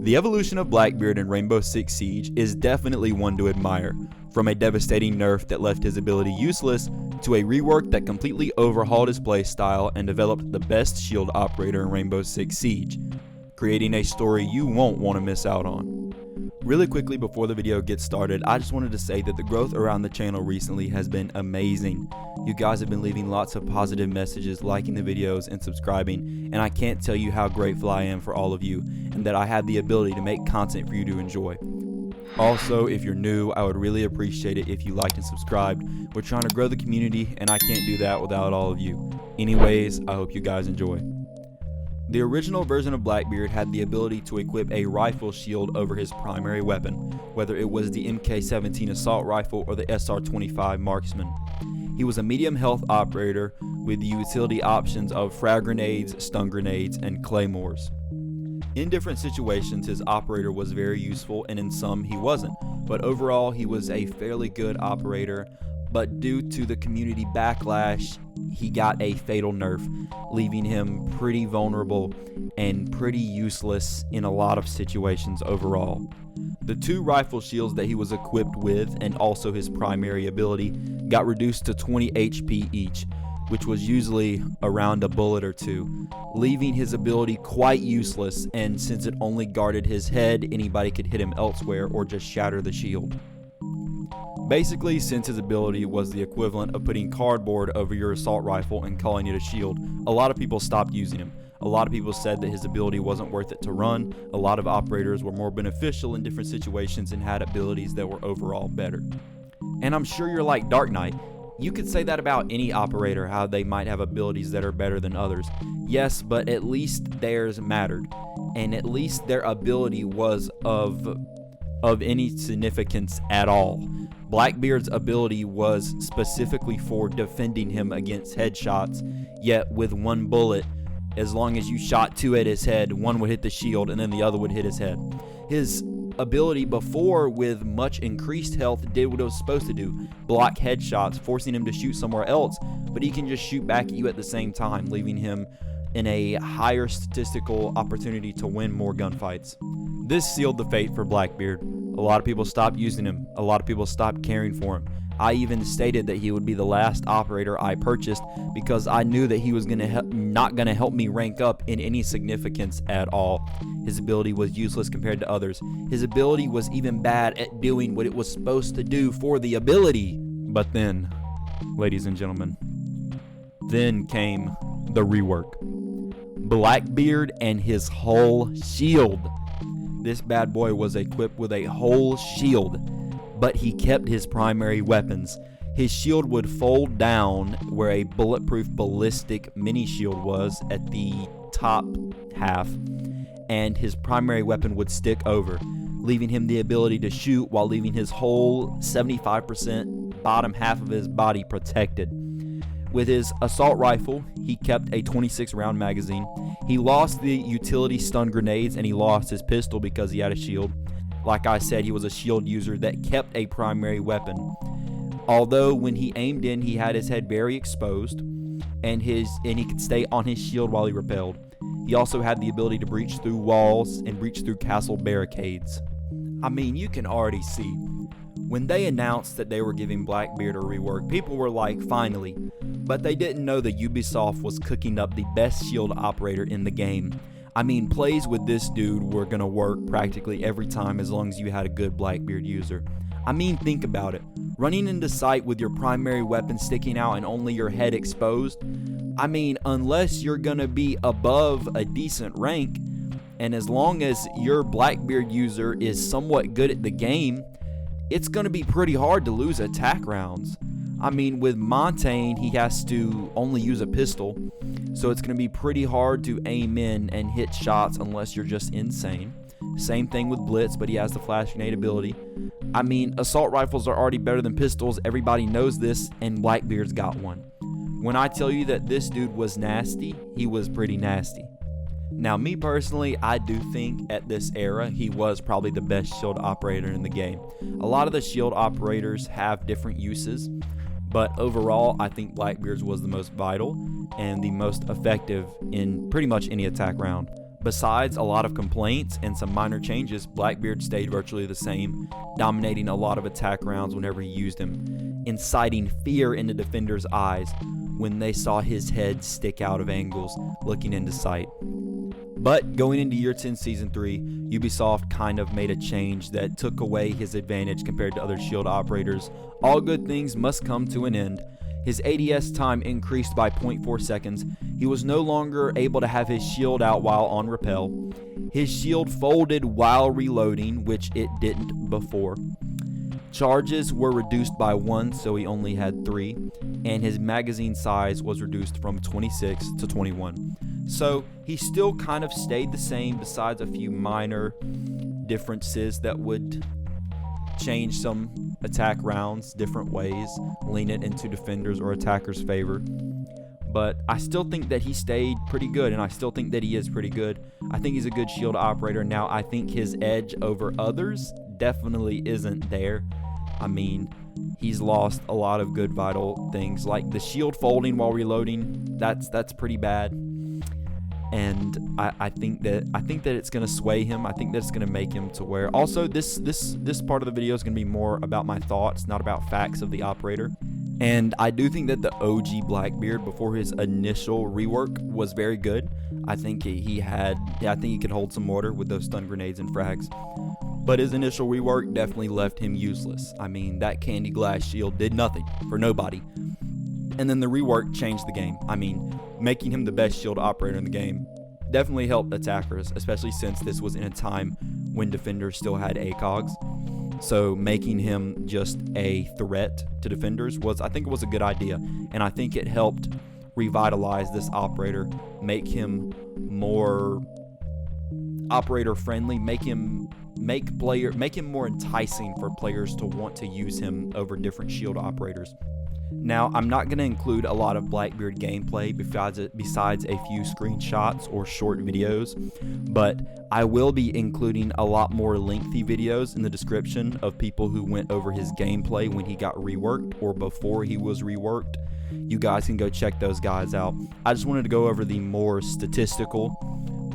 The evolution of Blackbeard in Rainbow Six Siege is definitely one to admire, from a devastating nerf that left his ability useless to a rework that completely overhauled his playstyle and developed the best shield operator in Rainbow Six Siege, creating a story you won't want to miss out on. Really quickly before the video gets started, I just wanted to say that the growth around the channel recently has been amazing. You guys have been leaving lots of positive messages, liking the videos, and subscribing, and I can't tell you how grateful I am for all of you, and that I have the ability to make content for you to enjoy. Also, if you're new, I would really appreciate it if you liked and subscribed. We're trying to grow the community, and I can't do that without all of you. Anyways, I hope you guys enjoy. The original version of Blackbeard had the ability to equip a rifle shield over his primary weapon, whether it was the MK17 assault rifle or the SR25 marksman. He was a medium health operator with the utility options of frag grenades, stun grenades, and claymores. In different situations, his operator was very useful, and in some he wasn't, but overall he was a fairly good operator. But due to the community backlash, he got a fatal nerf, leaving him pretty vulnerable and pretty useless in a lot of situations overall. The two rifle shields that he was equipped with, and also his primary ability, got reduced to 20 HP each, which was usually around a bullet or two, leaving his ability quite useless, and since it only guarded his head, anybody could hit him elsewhere or just shatter the shield. Basically, since his ability was the equivalent of putting cardboard over your assault rifle and calling it a shield, a lot of people stopped using him. A lot of people said that his ability wasn't worth it to run. A lot of operators were more beneficial in different situations and had abilities that were overall better. And I'm sure you're like Dark Knight. You could say that about any operator, how they might have abilities that are better than others. Yes, but at least theirs mattered, and at least their ability was of any significance at all. Blackbeard's ability was specifically for defending him against headshots, yet with one bullet, as long as you shot two at his head, one would hit the shield and then the other would hit his head. His ability before, with much increased health, did what it was supposed to do: block headshots, forcing him to shoot somewhere else, but he can just shoot back at you at the same time, leaving him in a higher statistical opportunity to win more gunfights. This sealed the fate for Blackbeard. A lot of people stopped using him. A lot of people stopped caring for him. I even stated that he would be the last operator I purchased because I knew that he was not going to help me rank up in any significance at all. His ability was useless compared to others. His ability was even bad at doing what it was supposed to do for the ability. But then, ladies and gentlemen, then came the rework. Blackbeard and his whole shield. This bad boy was equipped with a whole shield, but he kept his primary weapons. His shield would fold down where a bulletproof ballistic mini shield was at the top half, and his primary weapon would stick over, leaving him the ability to shoot while leaving his whole 75% bottom half of his body protected. With his assault rifle, he kept a 26 round magazine. He lost the utility stun grenades, and he lost his pistol because he had a shield. Like I said, he was a shield user that kept a primary weapon. Although when he aimed in, he had his head very exposed, and he could stay on his shield while he repelled. He also had the ability to breach through walls and breach through castle barricades. I mean, you can already see. When they announced that they were giving Blackbeard a rework, people were like, finally. But they didn't know that Ubisoft was cooking up the best shield operator in the game. I mean, plays with this dude were gonna work practically every time as long as you had a good Blackbeard user. I mean, think about it. Running into sight with your primary weapon sticking out and only your head exposed. I mean, unless you're gonna be above a decent rank, and as long as your Blackbeard user is somewhat good at the game, it's going to be pretty hard to lose attack rounds. I mean, with Montaigne, he has to only use a pistol, so it's going to be pretty hard to aim in and hit shots unless you're just insane. Same thing with Blitz, but he has the flash grenade ability. I mean, assault rifles are already better than pistols. Everybody knows this, and Blackbeard's got one. When I tell you that this dude was nasty, he was pretty nasty. Now, me personally, I do think at this era, he was probably the best shield operator in the game. A lot of the shield operators have different uses, but overall, I think Blackbeard's was the most vital and the most effective in pretty much any attack round. Besides a lot of complaints and some minor changes, Blackbeard stayed virtually the same, dominating a lot of attack rounds whenever he used him, inciting fear in the defenders' eyes when they saw his head stick out of angles looking into sight. But going into Year 10 Season 3, Ubisoft kind of made a change that took away his advantage compared to other shield operators. All good things must come to an end. His ADS time increased by 0.4 seconds. He was no longer able to have his shield out while on rappel. His shield folded while reloading, which it didn't before. Charges were reduced by 1, so he only had 3, and his magazine size was reduced from 26 to 21. So he still kind of stayed the same, besides a few minor differences that would change some attack rounds different ways, lean it into defenders or attackers' favor. But I still think that he stayed pretty good, and I still think that he is pretty good. I think he's a good shield operator. Now, I think his edge over others definitely isn't there. I mean, he's lost a lot of good vital things, like the shield folding while reloading. That's pretty bad. And I think that it's gonna sway him. I think that it's gonna make him to where. Also, this part of the video is gonna be more about my thoughts, not about facts of the operator. And I do think that the OG Blackbeard before his initial rework was very good. I think he could hold some water with those stun grenades and frags. But his initial rework definitely left him useless. I mean, that candy glass shield did nothing for nobody. And then the rework changed the game. I mean, making him the best shield operator in the game definitely helped attackers, especially since this was in a time when defenders still had ACOGs. So making him just a threat to defenders I think it was a good idea. And I think it helped revitalize this operator, make him more operator friendly, make him more enticing for players to want to use him over different shield operators. Now, I'm not going to include a lot of Blackbeard gameplay besides a few screenshots or short videos, but I will be including a lot more lengthy videos in the description of people who went over his gameplay when he got reworked or before he was reworked. You guys can go check those guys out. I just wanted to go over the more statistical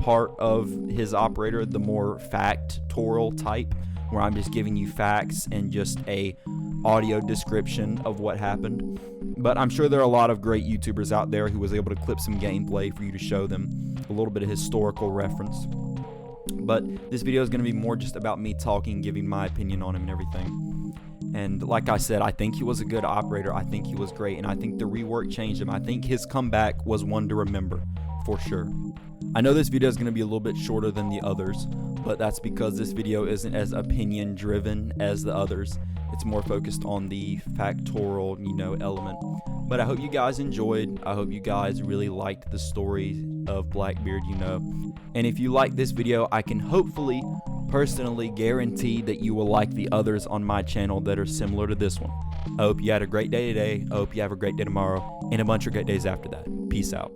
part of his operator, the more factorial type, where I'm just giving you facts and just a audio description of what happened. But I'm sure there are a lot of great YouTubers out there who was able to clip some gameplay for you to show them a little bit of historical reference. But this video is going to be more just about me talking, giving my opinion on him and everything. And like I said, I think he was a good operator. I think he was great, and I think the rework changed him. I think his comeback was one to remember, for sure. I know this video is going to be a little bit shorter than the others, but that's because this video isn't as opinion driven as the others. It's more focused on the factorial, element. But I hope you guys enjoyed. I hope you guys really liked the story of Blackbeard, And if you like this video, I can hopefully personally guarantee that you will like the others on my channel that are similar to this one. I hope you had a great day today. I hope you have a great day tomorrow and a bunch of great days after that. Peace out.